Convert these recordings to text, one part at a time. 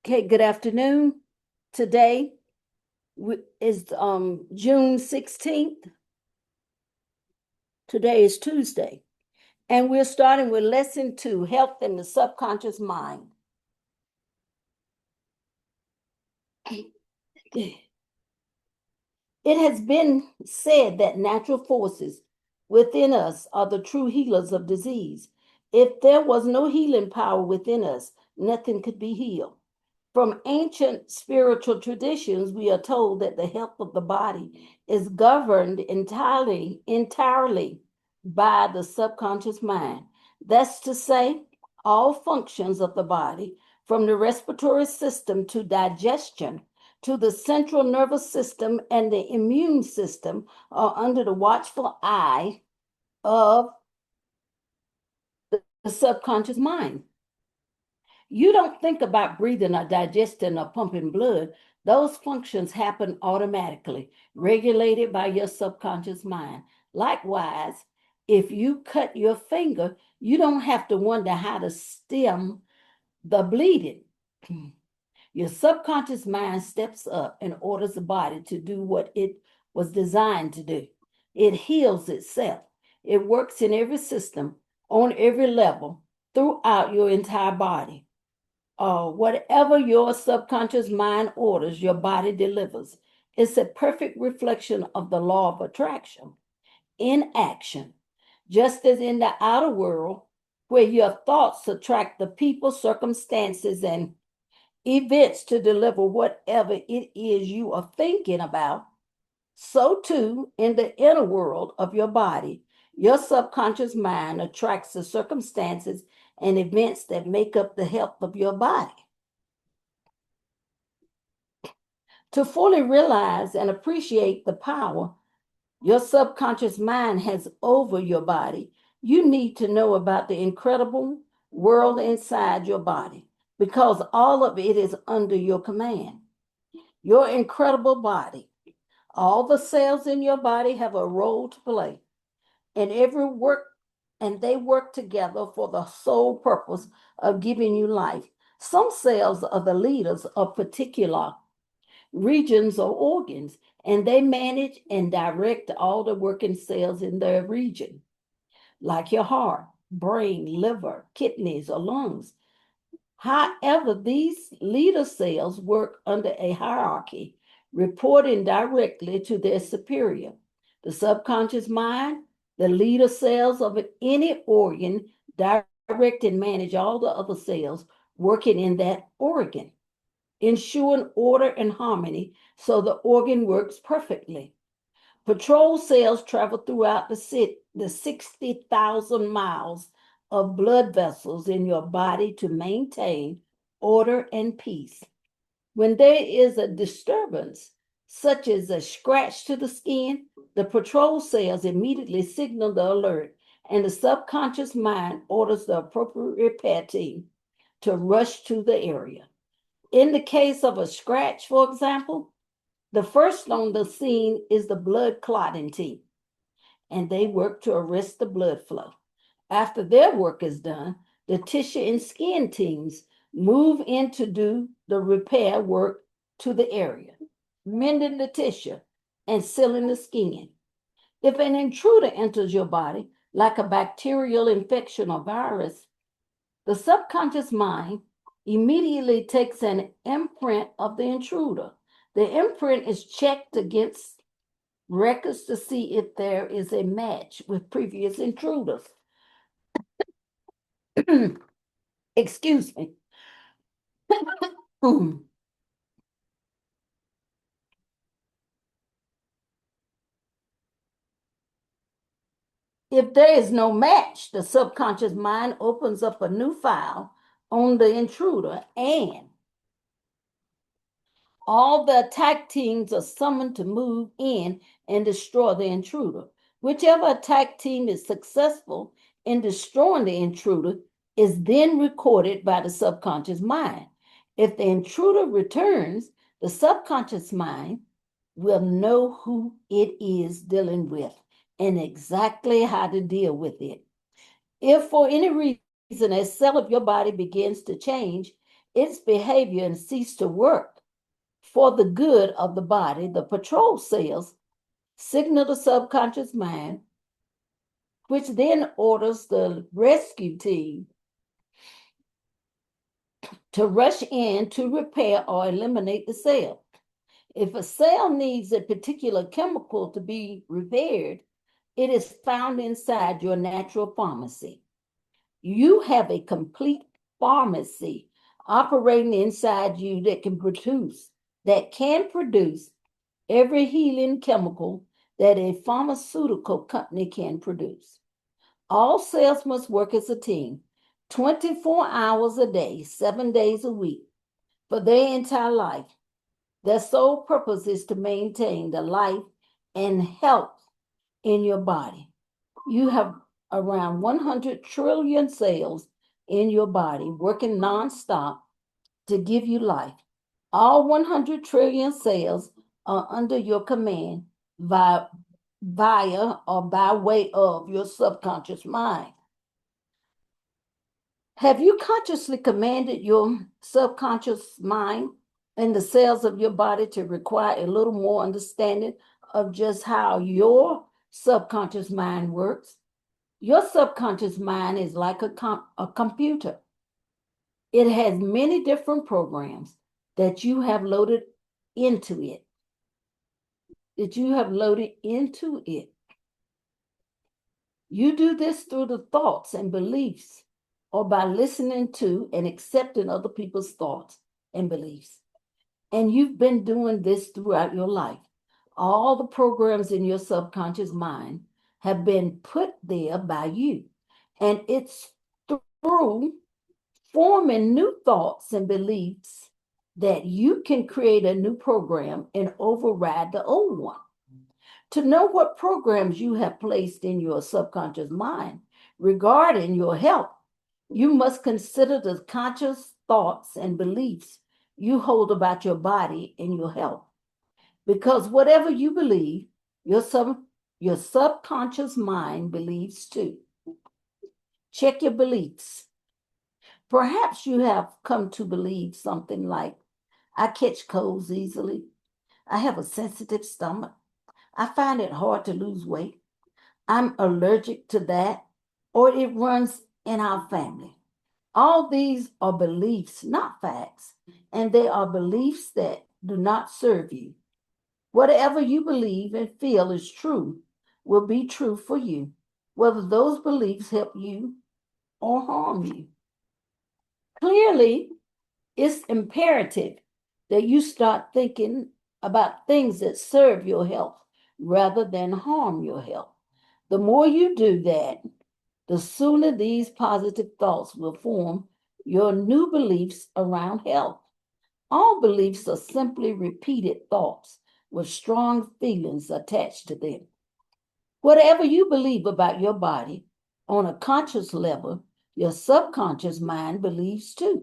Okay, good afternoon. Today is June 16th. Today is Tuesday. And we're starting with lesson 2, health in the subconscious mind. It has been said that natural forces within us are the true healers of disease. If there was no healing power within us, nothing could be healed. From ancient spiritual traditions, we are told that the health of the body is governed entirely by the subconscious mind. That's to say, all functions of the body, from the respiratory system to digestion, to the central nervous system and the immune system, are under the watchful eye of the subconscious mind. You don't think about breathing or digesting or pumping blood. Those functions happen automatically, regulated by your subconscious mind. Likewise, if you cut your finger, you don't have to wonder how to stem the bleeding. Your subconscious mind steps up and orders the body to do what it was designed to do. It heals itself. It works in every system, on every level, throughout your entire body. Whatever your subconscious mind orders, your body delivers. It's a perfect reflection of the law of attraction in action. Just as in the outer world, where your thoughts attract the people, circumstances, and events to deliver whatever it is you are thinking about, so too in the inner world of your body, your subconscious mind attracts the circumstances and events that make up the health of your body. To fully realize and appreciate the power your subconscious mind has over your body, you need to know about the incredible world inside your body because all of it is under your command. Your incredible body, all the cells in your body have a role to play, and they work together for the sole purpose of giving you life. Some cells are the leaders of particular regions or organs, and they manage and direct all the working cells in their region, like your heart, brain, liver, kidneys, or lungs. However, these leader cells work under a hierarchy, reporting directly to their superior. The subconscious mind, the leader cells of any organ, direct and manage all the other cells working in that organ, ensuring order and harmony so the organ works perfectly. Patrol cells travel throughout the 60,000 miles of blood vessels in your body to maintain order and peace. When there is a disturbance, such as a scratch to the skin, the patrol cells immediately signal the alert, and the subconscious mind orders the appropriate repair team to rush to the area. In the case of a scratch, for example, the first on the scene is the blood clotting team, and they work to arrest the blood flow. After their work is done, the tissue and skin teams move in to do the repair work to the area, mending the tissue and sealing the skin. If an intruder enters your body, like a bacterial infection or virus, the subconscious mind immediately takes an imprint of the intruder. The imprint is checked against records to see if there is a match with previous intruders. Excuse me. If there is no match, the subconscious mind opens up a new file on the intruder, and all the attack teams are summoned to move in and destroy the intruder. Whichever attack team is successful in destroying the intruder is then recorded by the subconscious mind. If the intruder returns, the subconscious mind will know who it is dealing with and exactly how to deal with it. If for any reason a cell of your body begins to change, its behavior and cease to work for the good of the body, the patrol cells signal the subconscious mind, which then orders the rescue team to rush in to repair or eliminate the cell. If a cell needs a particular chemical to be repaired, it is found inside your natural pharmacy. You have a complete pharmacy operating inside you that can produce every healing chemical that a pharmaceutical company can produce. All cells must work as a team, 24 hours a day, 7 days a week, for their entire life. Their sole purpose is to maintain the life and health in your body. You have around 100 trillion cells in your body working nonstop to give you life. All 100 trillion cells are under your command via or by way of your subconscious mind. Have you consciously commanded your subconscious mind and the cells of your body to require a little more understanding of just how your subconscious mind works? Your subconscious mind is like a computer. It has many different programs that you have loaded into it. You do this through the thoughts and beliefs, or by listening to and accepting other people's thoughts and beliefs. And you've been doing this throughout your life. All the programs in your subconscious mind have been put there by you. And it's through forming new thoughts and beliefs that you can create a new program and override the old one. To know what programs you have placed in your subconscious mind regarding your health, you must consider the conscious thoughts and beliefs you hold about your body and your health. Because whatever you believe, your subconscious mind believes too. Check your beliefs. Perhaps you have come to believe something like, I catch colds easily. I have a sensitive stomach. I find it hard to lose weight. I'm allergic to that, or it runs in our family. All these are beliefs, not facts, and they are beliefs that do not serve you. Whatever you believe and feel is true will be true for you, whether those beliefs help you or harm you. Clearly, it's imperative that you start thinking about things that serve your health rather than harm your health. The more you do that, the sooner these positive thoughts will form your new beliefs around health. All beliefs are simply repeated thoughts with strong feelings attached to them. Whatever you believe about your body on a conscious level, your subconscious mind believes too,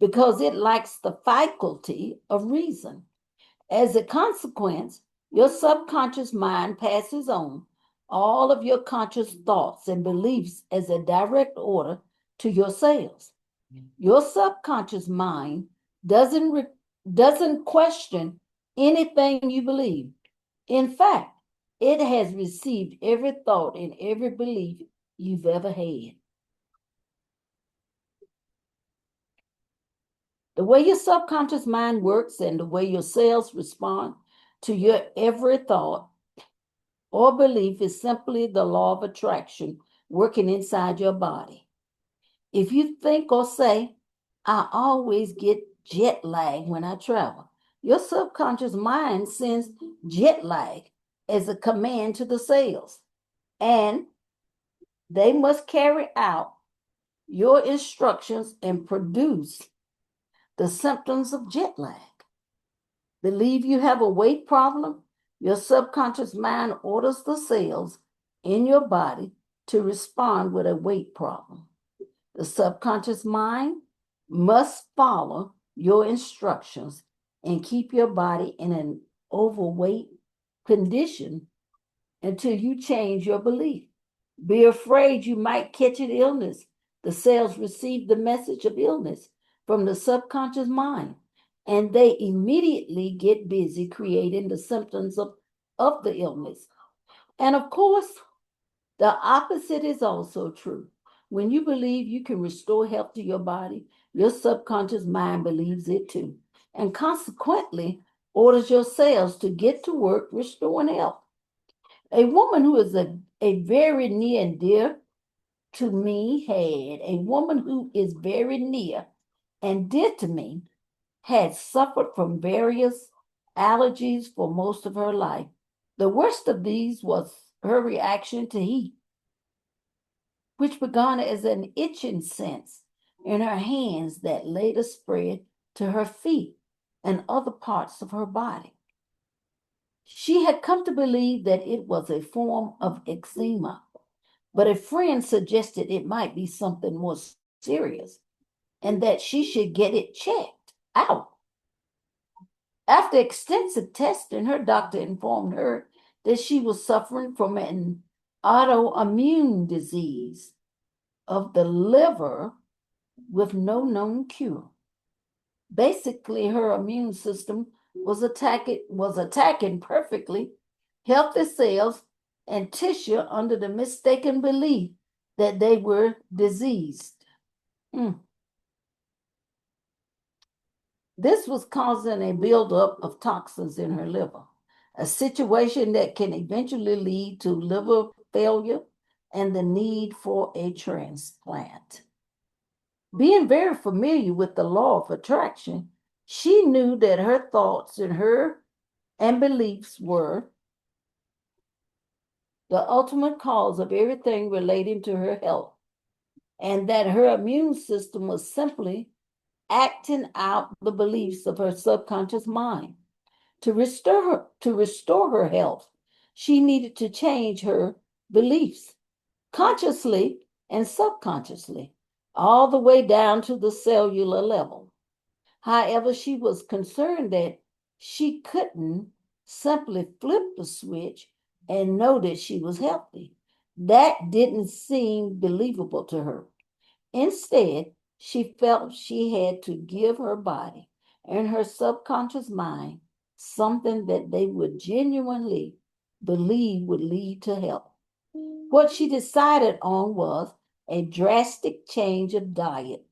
because it lacks the faculty of reason. As a consequence, your subconscious mind passes on all of your conscious thoughts and beliefs as a direct order to your cells. Your subconscious mind doesn't question anything you believe. In fact, it has received every thought and every belief you've ever had. The way your subconscious mind works and the way your cells respond to your every thought or belief is simply the law of attraction working inside your body. If you think or say, I always get jet lag when I travel, your subconscious mind sends jet lag as a command to the cells, and they must carry out your instructions and produce the symptoms of jet lag. Believe you have a weight problem? Your subconscious mind orders the cells in your body to respond with a weight problem. The subconscious mind must follow your instructions and keep your body in an overweight condition until you change your belief. Be afraid you might catch an illness. The cells receive the message of illness from the subconscious mind, and they immediately get busy creating the symptoms of the illness. And of course, the opposite is also true. When you believe you can restore health to your body, your subconscious mind believes it too, and consequently orders your cells to get to work restoring health. A woman who is a very near and dear to me had a woman who is very near and dear to me had suffered from various allergies for most of her life. The worst of these was her reaction to heat, which began as an itching sense in her hands that later spread to her feet and other parts of her body. She had come to believe that it was a form of eczema, but a friend suggested it might be something more serious and that she should get it checked out. After extensive testing, her doctor informed her that she was suffering from an autoimmune disease of the liver with no known cure. Basically, her immune system was attacking perfectly healthy cells and tissue under the mistaken belief that they were diseased. This was causing a buildup of toxins in her liver, a situation that can eventually lead to liver failure and the need for a transplant. Being very familiar with the law of attraction, she knew that her thoughts and beliefs were the ultimate cause of everything relating to her health, and that her immune system was simply acting out the beliefs of her subconscious mind. To restore her health, she needed to change her beliefs consciously and subconsciously, all the way down to the cellular level. However, she was concerned that she couldn't simply flip the switch and know that she was healthy. That didn't seem believable to her. Instead, she felt she had to give her body and her subconscious mind something that they would genuinely believe would lead to health. What she decided on was a drastic change of diet.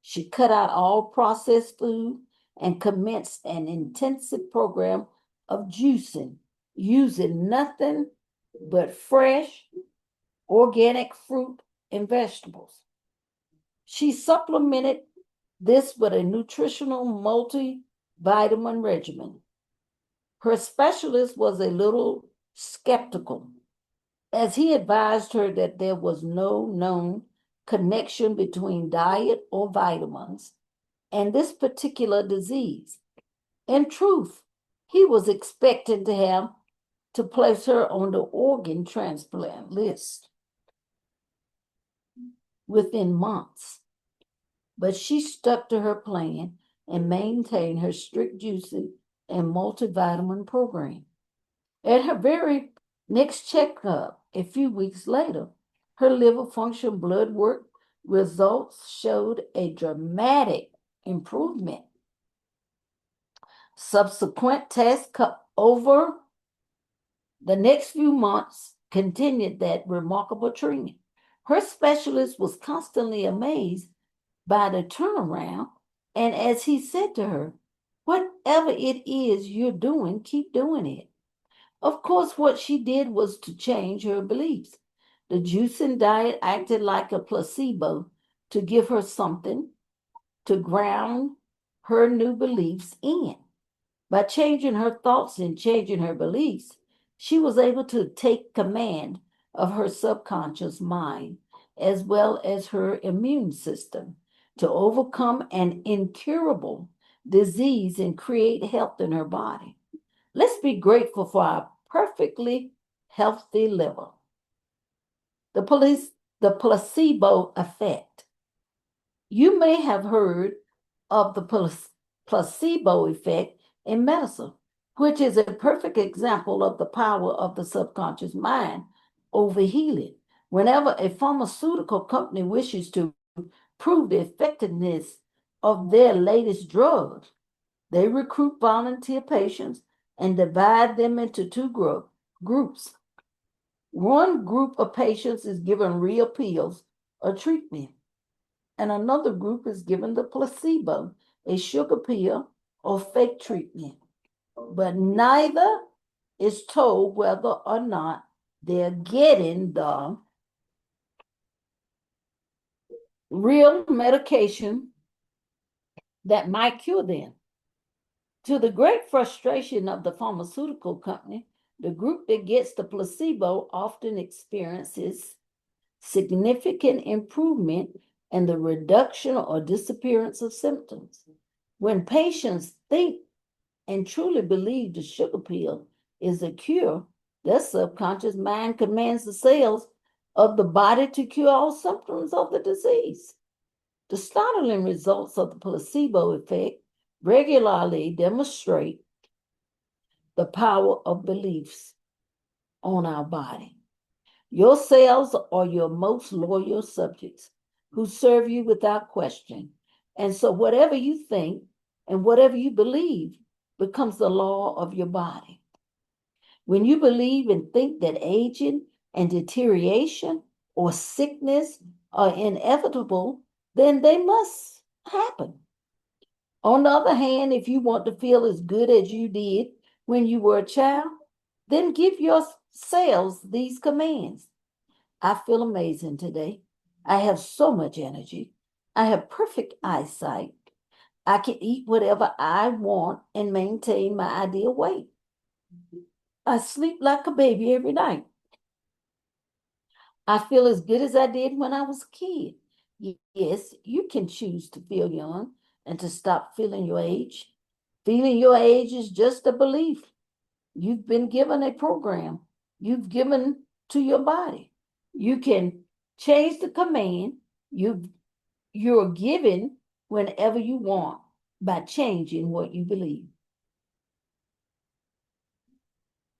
She cut out all processed food and commenced an intensive program of juicing, using nothing but fresh, organic fruit and vegetables. She supplemented this with a nutritional multivitamin regimen. Her specialist was a little skeptical, as he advised her that there was no known connection between diet or vitamins and this particular disease. In truth, he was expecting to have to place her on the organ transplant list within months. But she stuck to her plan and maintained her strict juicing and multivitamin program. At her very next checkup, a few weeks later, her liver function blood work results showed a dramatic improvement. Subsequent tests over the next few months continued that remarkable treatment. Her specialist was constantly amazed by the turnaround, and as he said to her, whatever it is you're doing, keep doing it. Of course, what she did was to change her beliefs. The juicing diet acted like a placebo to give her something to ground her new beliefs in. By changing her thoughts and changing her beliefs, she was able to take command of her subconscious mind as well as her immune system to overcome an incurable disease and create health in her body. Let's be grateful for our perfectly healthy liver. The placebo effect. You may have heard of the placebo effect in medicine, which is a perfect example of the power of the subconscious mind over healing. Whenever a pharmaceutical company wishes to prove the effectiveness of their latest drugs. They recruit volunteer patients and divide them into two groups. One group of patients is given real pills or treatment, and another group is given the placebo, a sugar pill or fake treatment. But neither is told whether or not they're getting the real medication that might cure them. To the great frustration of the pharmaceutical company, the group that gets the placebo often experiences significant improvement and the reduction or disappearance of symptoms. When patients think and truly believe the sugar pill is a cure, their subconscious mind commands the cells of the body to cure all symptoms of the disease. The startling results of the placebo effect regularly demonstrate the power of beliefs on our body. Your cells are your most loyal subjects who serve you without question. And so, whatever you think and whatever you believe becomes the law of your body. When you believe and think that aging and deterioration or sickness are inevitable, then they must happen. On the other hand, if you want to feel as good as you did when you were a child, then give your cells these commands. I feel amazing today. I have so much energy. I have perfect eyesight. I can eat whatever I want and maintain my ideal weight. I sleep like a baby every night. I feel as good as I did when I was a kid. Yes, you can choose to feel young and to stop feeling your age. Feeling your age is just a belief. You've been given a program you've given to your body. You can change the command you're given whenever you want by changing what you believe.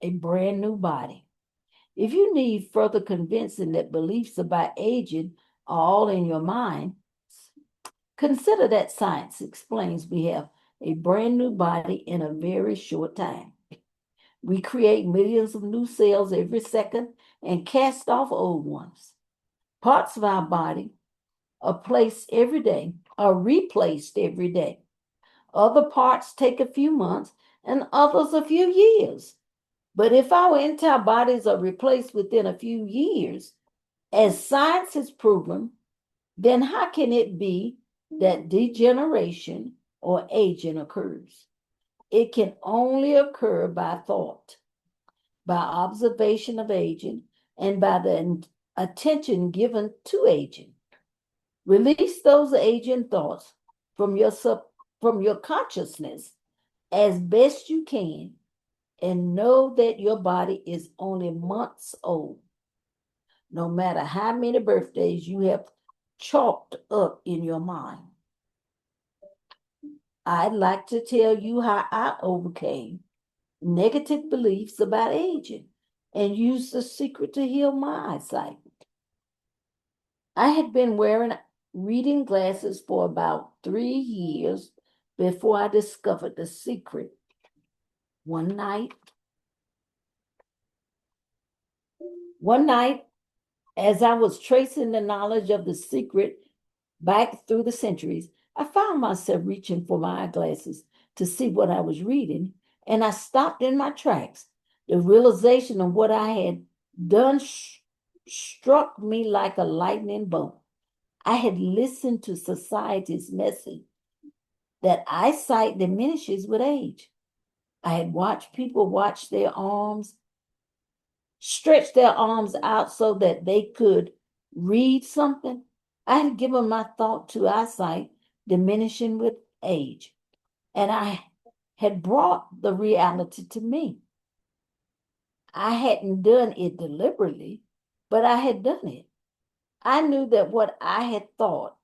A brand new body. If you need further convincing that beliefs about aging are all in your mind, consider that science explains we have a brand new body in a very short time. We create millions of new cells every second and cast off old ones. Parts of our body are replaced every day. Other parts take a few months and others a few years. But if our entire bodies are replaced within a few years, as science has proven, then how can it be that degeneration or aging occurs? It can only occur by thought, by observation of aging, and by the attention given to aging. Release those aging thoughts from your consciousness as best you can, and know that your body is only months old. No matter how many birthdays you have chalked up in your mind. I'd like to tell you how I overcame negative beliefs about aging and used the secret to heal my eyesight. I had been wearing reading glasses for about 3 years before I discovered the secret. One night, as I was tracing the knowledge of the secret back through the centuries, I found myself reaching for my eyeglasses to see what I was reading, and I stopped in my tracks. The realization of what I had done struck me like a lightning bolt. I had listened to society's message that eyesight diminishes with age. I had watched people stretch their arms out so that they could read something. I had given my thought to eyesight diminishing with age, and I had brought the reality to me. I hadn't done it deliberately, but I had done it. I knew that what I had thought,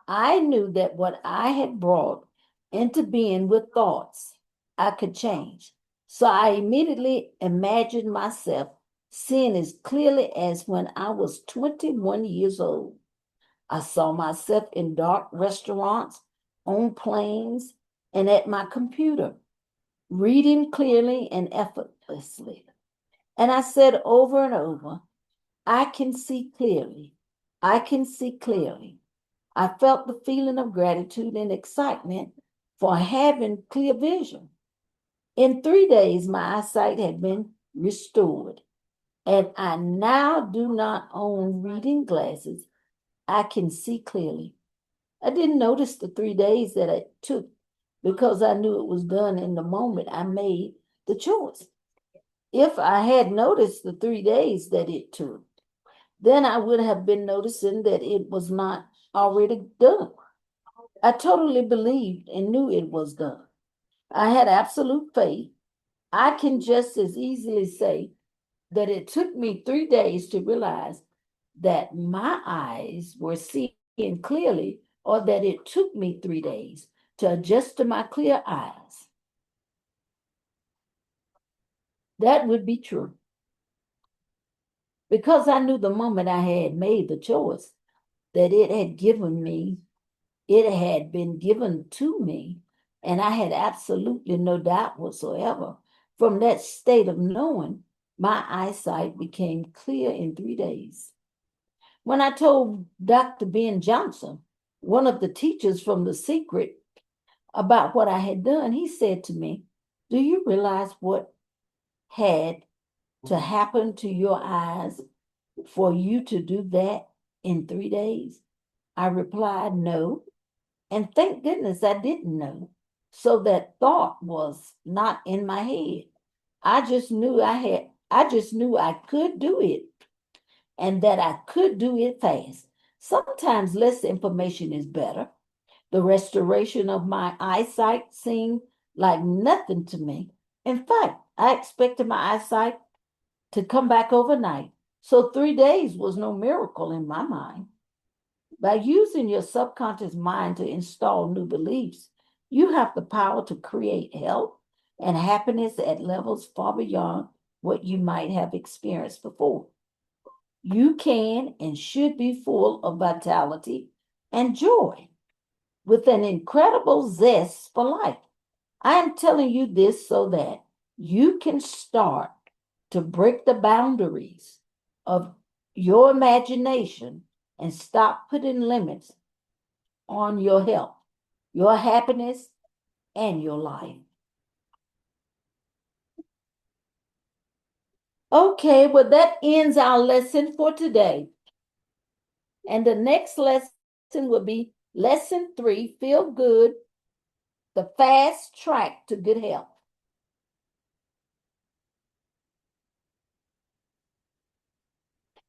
I knew that what I had brought into being with thoughts, I could change. So I immediately imagined myself seeing as clearly as when I was 21 years old. I saw myself in dark restaurants, on planes, and at my computer, reading clearly and effortlessly. And I said over and over, I can see clearly. I can see clearly. I felt the feeling of gratitude and excitement for having clear vision. In 3 days, my eyesight had been restored, and I now do not own reading glasses. I can see clearly. I didn't notice the 3 days that it took because I knew it was done in the moment I made the choice. If I had noticed the 3 days that it took, then I would have been noticing that it was not already done. I totally believed and knew it was done. I had absolute faith. I can just as easily say that it took me 3 days to realize that my eyes were seeing clearly, or that it took me 3 days to adjust to my clear eyes. That would be true. Because I knew the moment I had made the choice that it had been given to me, and I had absolutely no doubt whatsoever. From that state of knowing, my eyesight became clear in 3 days. When I told Dr. Ben Johnson, one of the teachers from The Secret, about what I had done, he said to me, "Do you realize what had to happen to your eyes for you to do that in 3 days?" I replied, "No." And thank goodness I didn't know. So that thought was not in my head. I just knew I could do it, and that I could do it fast. Sometimes less information is better. The restoration of my eyesight seemed like nothing to me. In fact, I expected my eyesight to come back overnight. So 3 days was no miracle in my mind. By using your subconscious mind to install new beliefs, you have the power to create health and happiness at levels far beyond what you might have experienced before. You can and should be full of vitality and joy with an incredible zest for life. I am telling you this so that you can start to break the boundaries of your imagination and stop putting limits on your health, your happiness, and your life. Okay, well, that ends our lesson for today. And the next lesson will be lesson 3, Feel Good, the fast track to good health.